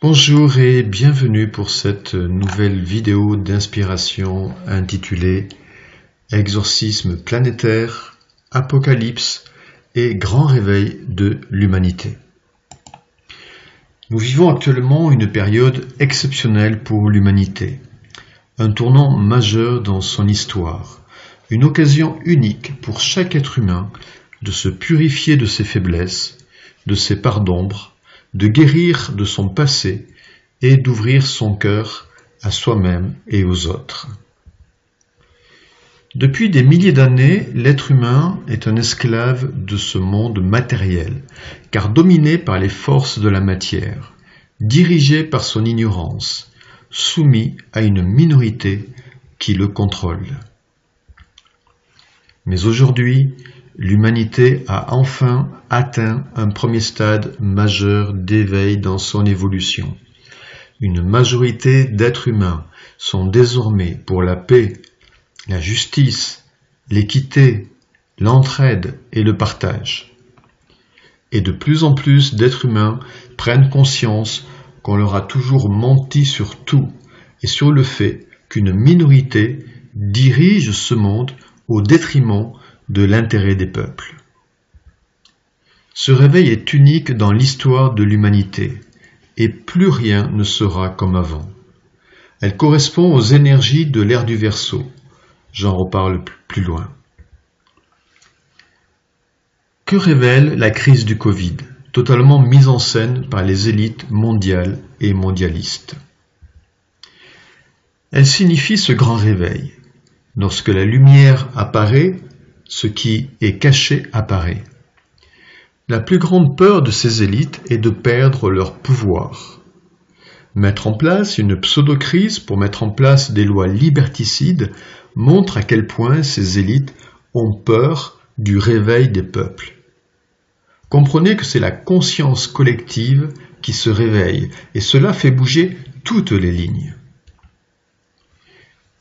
Bonjour et bienvenue pour cette nouvelle vidéo d'inspiration intitulée Exorcisme planétaire, Apocalypse et grand réveil de l'humanité. Nous vivons actuellement une période exceptionnelle pour l'humanité, un tournant majeur dans son histoire, une occasion unique pour chaque être humain de se purifier de ses faiblesses, de ses parts d'ombre, de guérir de son passé et d'ouvrir son cœur à soi-même et aux autres. Depuis des milliers d'années, l'être humain est un esclave de ce monde matériel, car dominé par les forces de la matière, dirigé par son ignorance, soumis à une minorité qui le contrôle. Mais aujourd'hui, l'humanité a enfin atteint un premier stade majeur d'éveil dans son évolution. Une majorité d'êtres humains sont désormais pour la paix, la justice, l'équité, l'entraide et le partage. Et de plus en plus d'êtres humains prennent conscience qu'on leur a toujours menti sur tout et sur le fait qu'une minorité dirige ce monde au détriment de l'intérêt des peuples. Ce réveil est unique dans l'histoire de l'humanité, et plus rien ne sera comme avant. Elle correspond aux énergies de l'ère du Verseau. J'en reparle plus loin. Que révèle la crise du Covid, totalement mise en scène par les élites mondiales et mondialistes? Elle signifie ce grand réveil. Lorsque la lumière apparaît, ce qui est caché apparaît. La plus grande peur de ces élites est de perdre leur pouvoir. Mettre en place une pseudo-crise pour mettre en place des lois liberticides montre à quel point ces élites ont peur du réveil des peuples. Comprenez que c'est la conscience collective qui se réveille, et cela fait bouger toutes les lignes.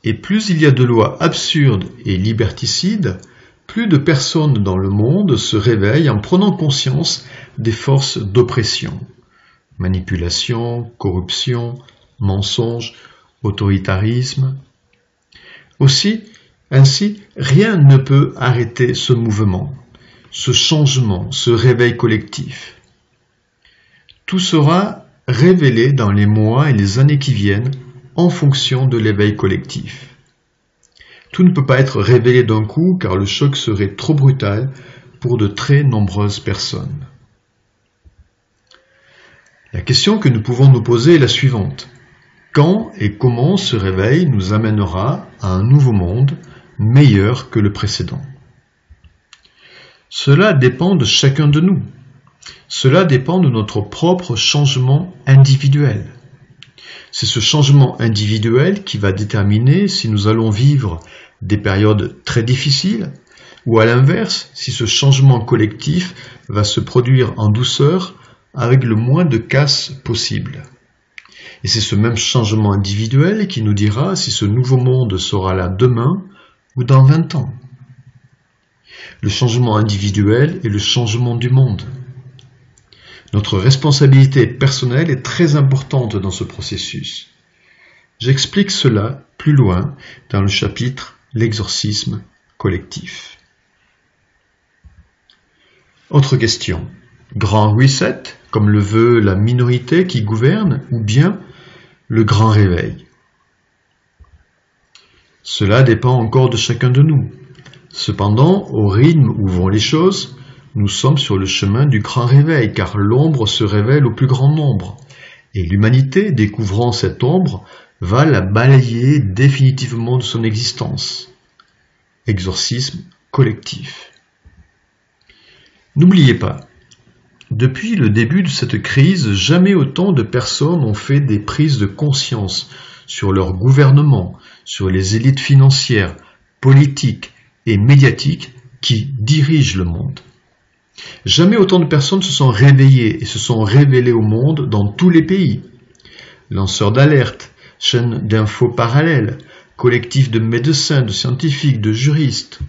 Et plus il y a de lois absurdes et liberticides, plus de personnes dans le monde se réveillent en prenant conscience des forces d'oppression, manipulation, corruption, mensonge, autoritarisme. Ainsi, rien ne peut arrêter ce mouvement, ce changement, ce réveil collectif. Tout sera révélé dans les mois et les années qui viennent en fonction de l'éveil collectif. Tout ne peut pas être révélé d'un coup car le choc serait trop brutal pour de très nombreuses personnes. La question que nous pouvons nous poser est la suivante. Quand et comment ce réveil nous amènera à un nouveau monde meilleur que le précédent? Cela dépend de chacun de nous. Cela dépend de notre propre changement individuel. C'est ce changement individuel qui va déterminer si nous allons vivre des périodes très difficiles ou à l'inverse, si ce changement collectif va se produire en douceur avec le moins de casse possible. Et c'est ce même changement individuel qui nous dira si ce nouveau monde sera là demain ou dans 20 ans. Le changement individuel est le changement du monde. Notre responsabilité personnelle est très importante dans ce processus. J'explique cela plus loin dans le chapitre « L'exorcisme collectif ». Autre question. Grand reset, comme le veut la minorité qui gouverne, ou bien le grand réveil? Cela dépend encore de chacun de nous. Cependant, au rythme où vont les choses, nous sommes sur le chemin du grand réveil, car l'ombre se révèle au plus grand nombre. Et l'humanité, découvrant cette ombre, va la balayer définitivement de son existence. Exorcisme collectif. N'oubliez pas, depuis le début de cette crise, jamais autant de personnes ont fait des prises de conscience sur leur gouvernement, sur les élites financières, politiques et médiatiques qui dirigent le monde. Jamais autant de personnes se sont réveillées et se sont révélées au monde dans tous les pays. Lanceurs d'alerte, chaînes d'infos parallèles, collectifs de médecins, de scientifiques, de juristes.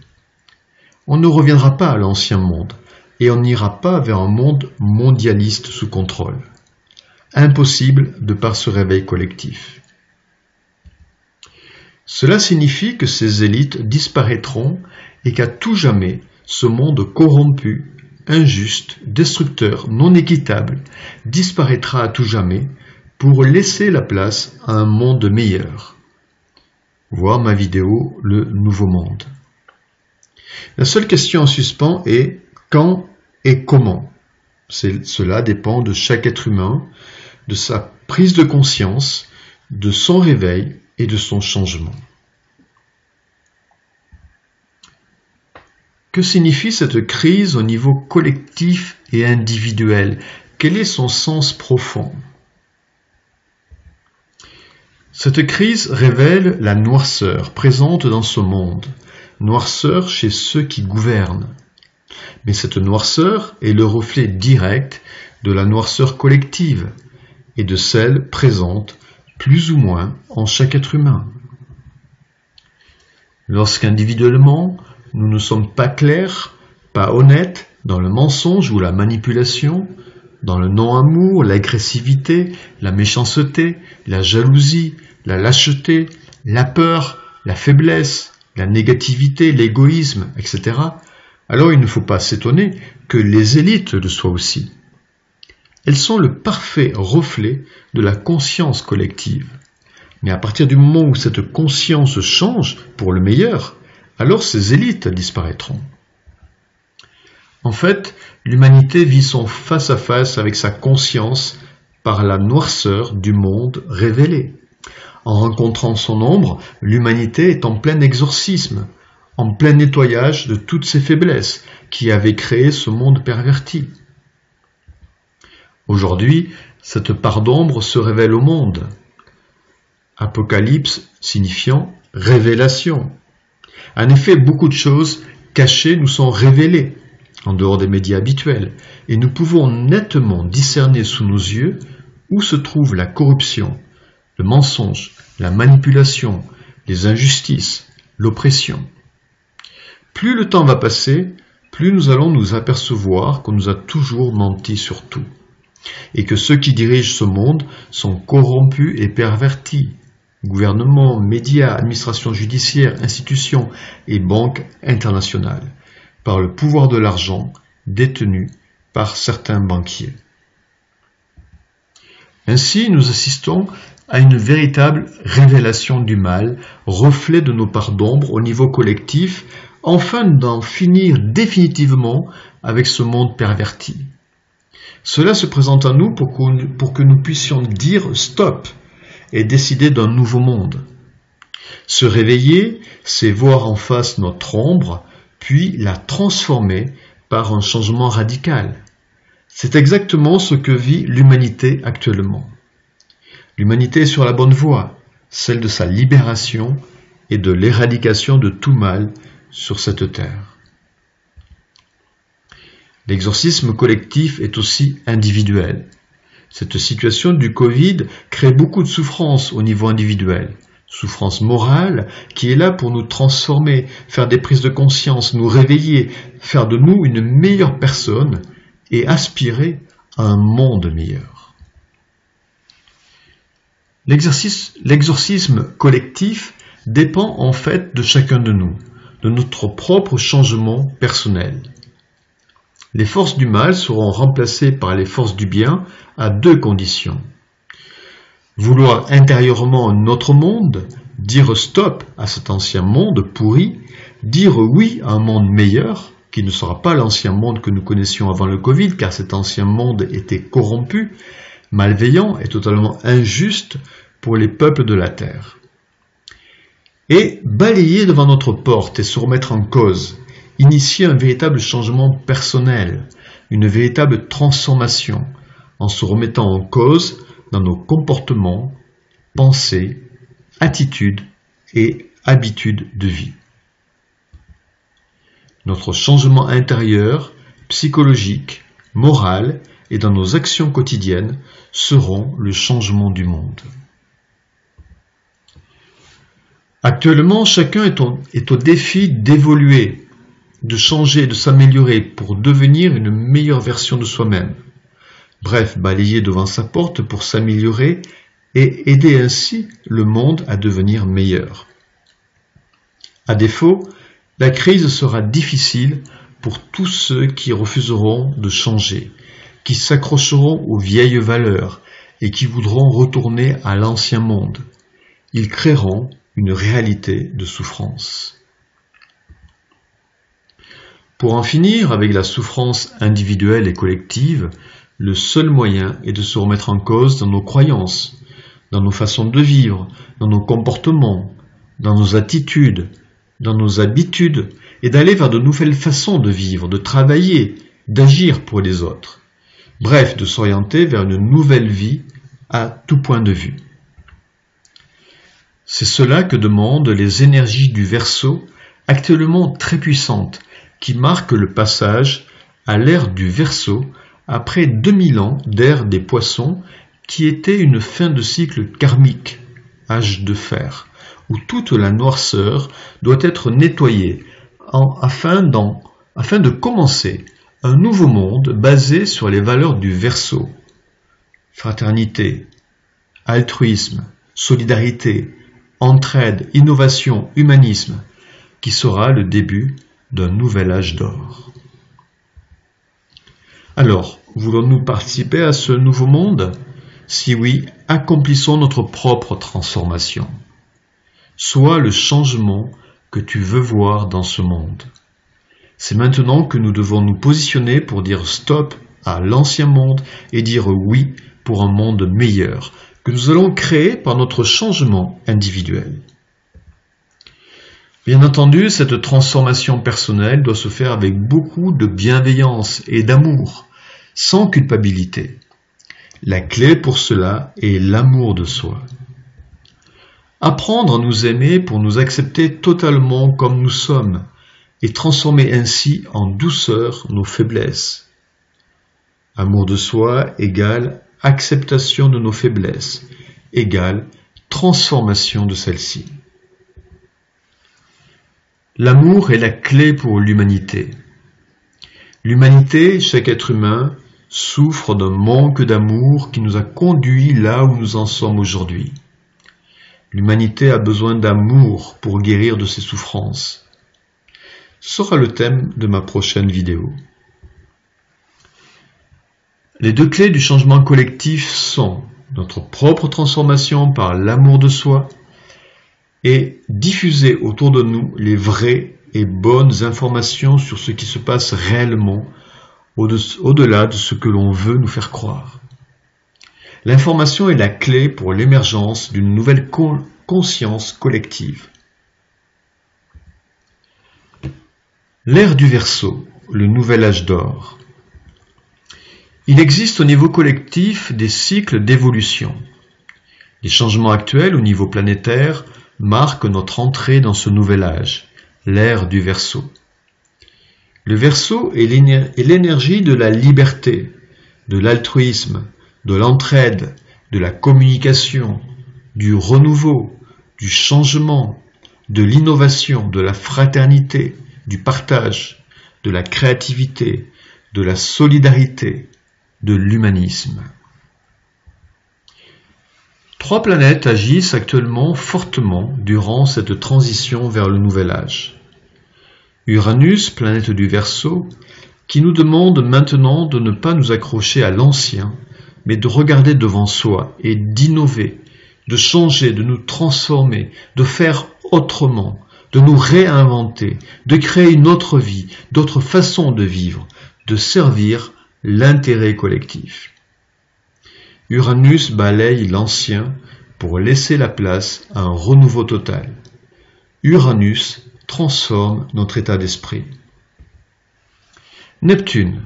On ne reviendra pas à l'ancien monde et on n'ira pas vers un monde mondialiste sous contrôle. impossible de par ce réveil collectif. Cela signifie que ces élites disparaîtront et qu'à tout jamais, ce monde corrompu, injuste, destructeur, non équitable, disparaîtra à tout jamais pour laisser la place à un monde meilleur. Voir ma vidéo « Le Nouveau Monde ». La seule question en suspens est quand et comment. Cela dépend de chaque être humain, de sa prise de conscience, de son réveil et de son changement. Que signifie cette crise au niveau collectif et individuel? Quel est son sens profond? Cette crise révèle la noirceur présente dans ce monde, noirceur chez ceux qui gouvernent. Mais cette noirceur est le reflet direct de la noirceur collective et de celle présente plus ou moins en chaque être humain. Lorsqu'individuellement, nous ne sommes pas clairs, pas honnêtes dans le mensonge ou la manipulation, dans le non-amour, l'agressivité, la méchanceté, la jalousie, la lâcheté, la peur, la faiblesse, la négativité, l'égoïsme, etc., alors il ne faut pas s'étonner que les élites le soient aussi. Elles sont le parfait reflet de la conscience collective. Mais à partir du moment où cette conscience change pour le meilleur, alors ces élites disparaîtront. En fait, l'humanité vit son face-à-face avec sa conscience par la noirceur du monde révélé. En rencontrant son ombre, l'humanité est en plein exorcisme, en plein nettoyage de toutes ses faiblesses qui avaient créé ce monde perverti. Aujourd'hui, cette part d'ombre se révèle au monde. Apocalypse signifiant révélation. En effet, beaucoup de choses cachées nous sont révélées en dehors des médias habituels et nous pouvons nettement discerner sous nos yeux où se trouve la corruption, le mensonge, la manipulation, les injustices, l'oppression. Plus le temps va passer, plus nous allons nous apercevoir qu'on nous a toujours menti sur tout, et que ceux qui dirigent ce monde sont corrompus et pervertis. Gouvernement, médias, administration judiciaire, institutions et banques internationales, par le pouvoir de l'argent détenu par certains banquiers. Ainsi, nous assistons à une véritable révélation du mal, reflet de nos parts d'ombre au niveau collectif, afin d'en finir définitivement avec ce monde perverti. Cela se présente à nous pour que nous puissions dire stop et décider d'un nouveau monde. Se réveiller, c'est voir en face notre ombre, puis la transformer par un changement radical. C'est exactement ce que vit l'humanité actuellement. L'humanité est sur la bonne voie, celle de sa libération et de l'éradication de tout mal sur cette terre. L'exorcisme collectif est aussi individuel. Cette situation du Covid crée beaucoup de souffrance au niveau individuel. Souffrance morale qui est là pour nous transformer, faire des prises de conscience, nous réveiller, faire de nous une meilleure personne et aspirer à un monde meilleur. L'exorcisme collectif dépend en fait de chacun de nous, de notre propre changement personnel. Les forces du mal seront remplacées par les forces du bien à deux conditions. Vouloir intérieurement un autre monde, dire stop à cet ancien monde pourri, dire oui à un monde meilleur, qui ne sera pas l'ancien monde que nous connaissions avant le Covid, car cet ancien monde était corrompu, malveillant et totalement injuste pour les peuples de la terre. Et balayer devant notre porte et se remettre en cause, initier un véritable changement personnel, une véritable transformation, en se remettant en cause dans nos comportements, pensées, attitudes et habitudes de vie. Notre changement intérieur, psychologique, moral et dans nos actions quotidiennes seront le changement du monde. Actuellement, chacun est au défi d'évoluer, de changer, de s'améliorer pour devenir une meilleure version de soi-même. Bref, balayer devant sa porte pour s'améliorer et aider ainsi le monde à devenir meilleur. À défaut, la crise sera difficile pour tous ceux qui refuseront de changer, qui s'accrocheront aux vieilles valeurs et qui voudront retourner à l'ancien monde. Ils créeront une réalité de souffrance. Pour en finir avec la souffrance individuelle et collective, le seul moyen est de se remettre en cause dans nos croyances, dans nos façons de vivre, dans nos comportements, dans nos attitudes, dans nos habitudes, et d'aller vers de nouvelles façons de vivre, de travailler, d'agir pour les autres. Bref, de s'orienter vers une nouvelle vie à tout point de vue. C'est cela que demandent les énergies du Verseau, actuellement très puissantes, qui marquent le passage à l'ère du Verseau après 2000 ans d'ère des Poissons, qui était une fin de cycle karmique, âge de fer, où toute la noirceur doit être nettoyée afin de commencer un nouveau monde basé sur les valeurs du Verseau. Fraternité, altruisme, solidarité, entraide, innovation, humanisme, qui sera le début d'un nouvel âge d'or. Alors, voulons-nous participer à ce nouveau monde? Si oui, accomplissons notre propre transformation. Sois le changement que tu veux voir dans ce monde. C'est maintenant que nous devons nous positionner pour dire stop à l'ancien monde et dire oui pour un monde meilleur, que nous allons créer par notre changement individuel. Bien entendu, cette transformation personnelle doit se faire avec beaucoup de bienveillance et d'amour, sans culpabilité. La clé pour cela est l'amour de soi. Apprendre à nous aimer pour nous accepter totalement comme nous sommes et transformer ainsi en douceur nos faiblesses. Amour de soi égale acceptation de nos faiblesses égale transformation de celles-ci. L'amour est la clé pour l'humanité. L'humanité, chaque être humain, souffre d'un manque d'amour qui nous a conduits là où nous en sommes aujourd'hui. L'humanité a besoin d'amour pour guérir de ses souffrances. Ce sera le thème de ma prochaine vidéo. Les deux clés du changement collectif sont notre propre transformation par l'amour de soi et diffuser autour de nous les vraies et bonnes informations sur ce qui se passe réellement au-delà de ce que l'on veut nous faire croire. L'information est la clé pour l'émergence d'une nouvelle conscience collective. L'ère du Verseau, le nouvel âge d'or. Il existe au niveau collectif des cycles d'évolution. Les changements actuels au niveau planétaire marquent notre entrée dans ce nouvel âge, l'ère du Verseau. Le Verseau est l'énergie de la liberté, de l'altruisme, de l'entraide, de la communication, du renouveau, du changement, de l'innovation, de la fraternité, du partage, de la créativité, de la solidarité, de l'humanisme. 3 planètes agissent actuellement fortement durant cette transition vers le nouvel âge. Uranus, planète du Verseau, qui nous demande maintenant de ne pas nous accrocher à l'ancien, mais de regarder devant soi et d'innover, de changer, de nous transformer, de faire autrement, de nous réinventer, de créer une autre vie, d'autres façons de vivre, de servir l'intérêt collectif. Uranus balaye l'ancien pour laisser la place à un renouveau total. Uranus transforme notre état d'esprit. Neptune,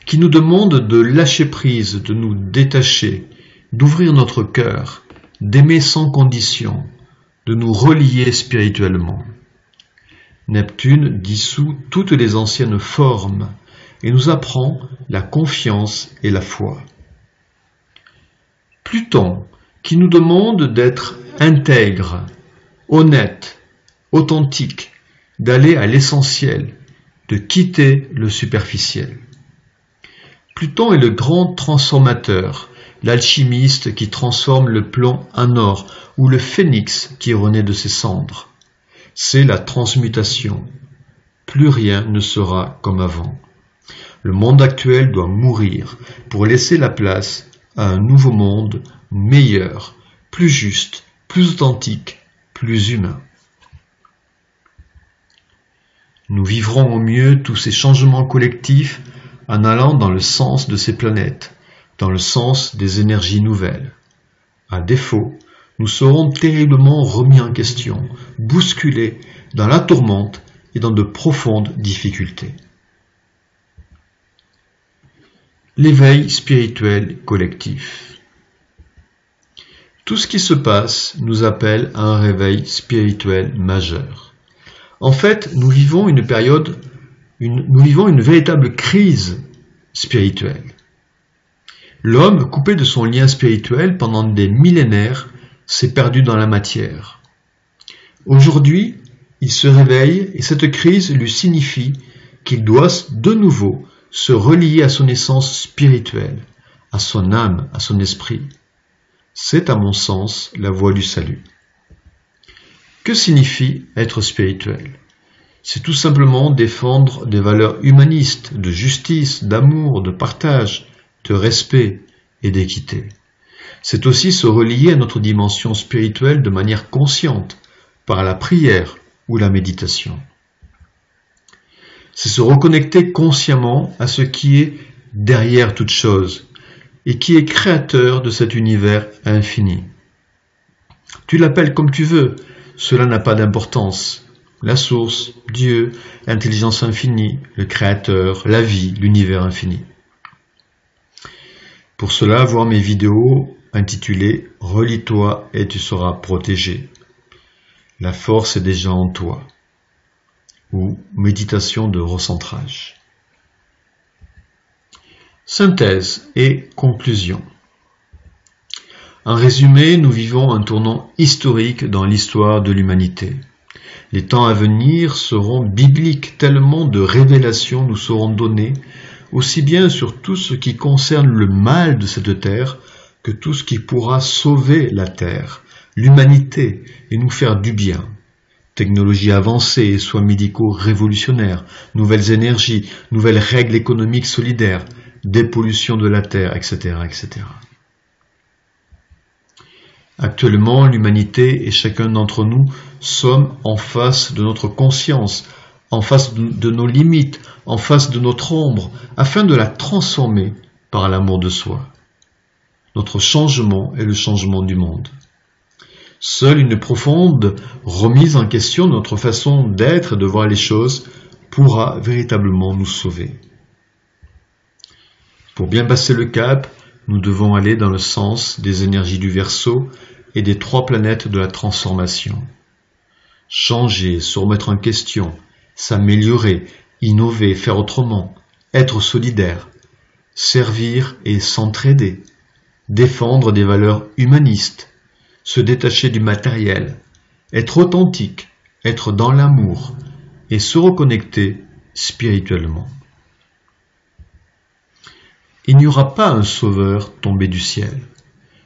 qui nous demande de lâcher prise, de nous détacher, d'ouvrir notre cœur, d'aimer sans condition, de nous relier spirituellement. Neptune dissout toutes les anciennes formes et nous apprend la confiance et la foi. Pluton, qui nous demande d'être intègre, honnête, authentique, d'aller à l'essentiel, de quitter le superficiel. Pluton est le grand transformateur, l'alchimiste qui transforme le plomb en or, ou le phénix qui renaît de ses cendres. C'est la transmutation. Plus rien ne sera comme avant. Le monde actuel doit mourir pour laisser la place à un nouveau monde meilleur, plus juste, plus authentique, plus humain. Nous vivrons au mieux tous ces changements collectifs en allant dans le sens de ces planètes, dans le sens des énergies nouvelles. À défaut, nous serons terriblement remis en question, bousculés dans la tourmente et dans de profondes difficultés. L'éveil spirituel collectif. Tout ce qui se passe nous appelle à un réveil spirituel majeur. En fait, nous vivons une véritable crise spirituelle. L'homme, coupé de son lien spirituel pendant des millénaires, s'est perdu dans la matière. Aujourd'hui, il se réveille et cette crise lui signifie qu'il doit de nouveau se relier à son essence spirituelle, à son âme, à son esprit. C'est à mon sens la voie du salut. Que signifie être spirituel? C'est tout simplement défendre des valeurs humanistes, de justice, d'amour, de partage, de respect et d'équité. C'est aussi se relier à notre dimension spirituelle de manière consciente, par la prière ou la méditation. C'est se reconnecter consciemment à ce qui est derrière toute chose et qui est créateur de cet univers infini. Tu l'appelles comme tu veux, cela n'a pas d'importance. La source, Dieu, l'intelligence infinie, le créateur, la vie, l'univers infini. Pour cela, voir mes vidéos intitulées « Relie-toi et tu seras protégé ». La force est déjà en toi. Ou méditation de recentrage. Synthèse et conclusion. En résumé, nous vivons un tournant historique dans l'histoire de l'humanité. Les temps à venir seront bibliques, tellement de révélations nous seront données, aussi bien sur tout ce qui concerne le mal de cette terre, que tout ce qui pourra sauver la terre, l'humanité et nous faire du bien. Technologies avancées, soins médicaux révolutionnaires, nouvelles énergies, nouvelles règles économiques solidaires, dépollution de la terre, etc., etc. Actuellement, l'humanité et chacun d'entre nous sommes en face de notre conscience, en face de nos limites, en face de notre ombre, afin de la transformer par l'amour de soi. Notre changement est le changement du monde. Seule une profonde remise en question de notre façon d'être et de voir les choses pourra véritablement nous sauver. Pour bien passer le cap, nous devons aller dans le sens des énergies du Verseau et des 3 planètes de la transformation. Changer, se remettre en question, s'améliorer, innover, faire autrement, être solidaire, servir et s'entraider, défendre des valeurs humanistes, se détacher du matériel, être authentique, être dans l'amour et se reconnecter spirituellement. Il n'y aura pas un sauveur tombé du ciel.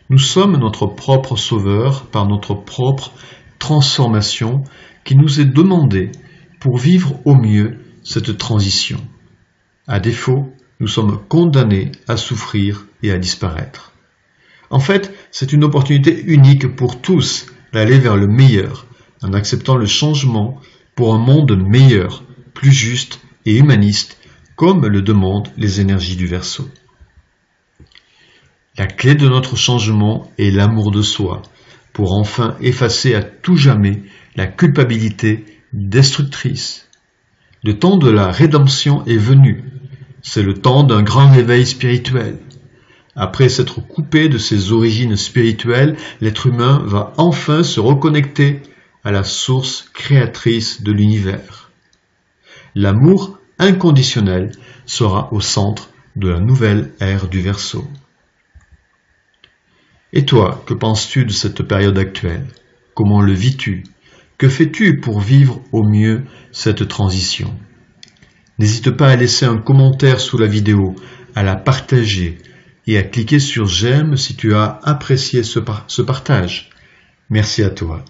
Nous sommes notre propre sauveur par notre propre transformation qui nous est demandée pour vivre au mieux cette transition. À défaut, nous sommes condamnés à souffrir et à disparaître. En fait, c'est une opportunité unique pour tous d'aller vers le meilleur, en acceptant le changement pour un monde meilleur, plus juste et humaniste, comme le demandent les énergies du Verseau. La clé de notre changement est l'amour de soi, pour enfin effacer à tout jamais la culpabilité destructrice. Le temps de la rédemption est venu. C'est le temps d'un grand réveil spirituel. Après s'être coupé de ses origines spirituelles, l'être humain va enfin se reconnecter à la source créatrice de l'univers. L'amour inconditionnel sera au centre de la nouvelle ère du Verseau. Et toi, que penses-tu de cette période actuelle? Comment le vis-tu? Que fais-tu pour vivre au mieux cette transition? N'hésite pas à laisser un commentaire sous la vidéo, à la partager et à cliquer sur j'aime si tu as apprécié ce partage. Merci à toi.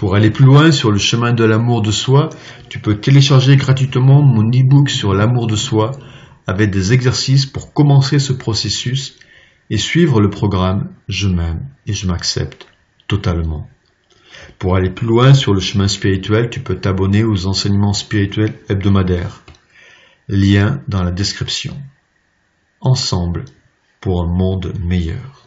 Pour aller plus loin sur le chemin de l'amour de soi, tu peux télécharger gratuitement mon e-book sur l'amour de soi avec des exercices pour commencer ce processus et suivre le programme Je m'aime et je m'accepte totalement. Pour aller plus loin sur le chemin spirituel, tu peux t'abonner aux enseignements spirituels hebdomadaires. Lien dans la description. Ensemble pour un monde meilleur.